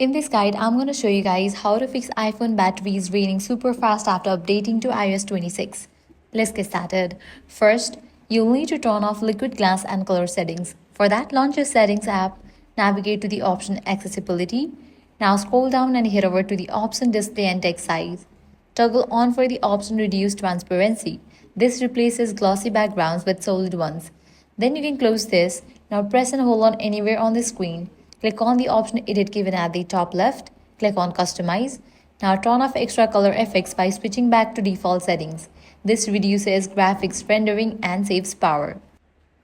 In this guide, I'm going to show you guys how to fix iPhone batteries draining super fast after updating to iOS 26. Let's get started. First, you'll need to turn off liquid glass and color settings. For that, launch your Settings app, navigate to the option Accessibility. Now scroll down and head over to the option Display and Text Size. Toggle on for the option Reduce Transparency. This replaces glossy backgrounds with solid ones. Then you can close this. Now press and hold on anywhere on the screen. Click on the option Edit given at the top left. Click on Customize. Now turn off extra color effects by switching back to default settings. This reduces graphics rendering and saves power.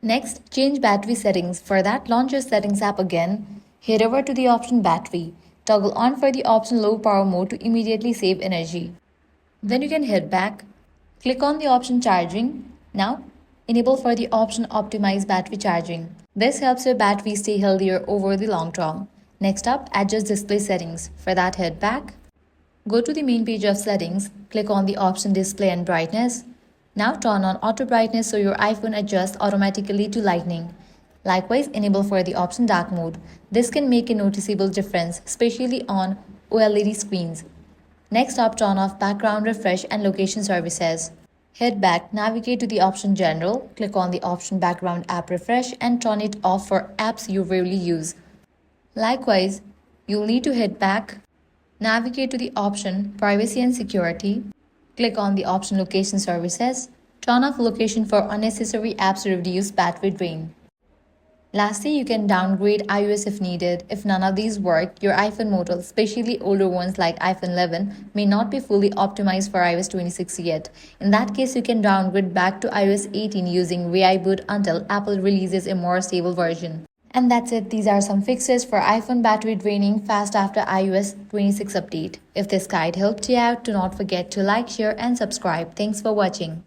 Next, change battery settings. For that, launch your Settings app again. Head over to the option Battery. Toggle on for the option Low Power Mode to immediately save energy. Then you can head back. Click on the option Charging. Now, enable for the option Optimize Battery Charging. This helps your battery stay healthier over the long term. Next up, adjust display settings. For that, head back. Go to the main page of settings. Click on the option Display and Brightness. Now turn on Auto Brightness so your iPhone adjusts automatically to lighting. Likewise, enable for the option Dark Mode. This can make a noticeable difference, especially on OLED screens. Next up, turn off background refresh and location services. Head back, navigate to the option General, click on the option Background App Refresh and turn it off for apps you rarely use. Likewise, you'll need to head back, navigate to the option Privacy and Security, click on the option Location Services, turn off location for unnecessary apps to reduce battery drain. Lastly, you can downgrade iOS if needed. If none of these work, your iPhone model, especially older ones like iPhone 11, may not be fully optimized for iOS 26 yet. In that case, you can downgrade back to iOS 18 using reboot until Apple releases a more stable version. And that's it. These are some fixes for iPhone battery draining fast after iOS 26 update. If this guide helped you out, do not forget to like, share, and subscribe. Thanks for watching.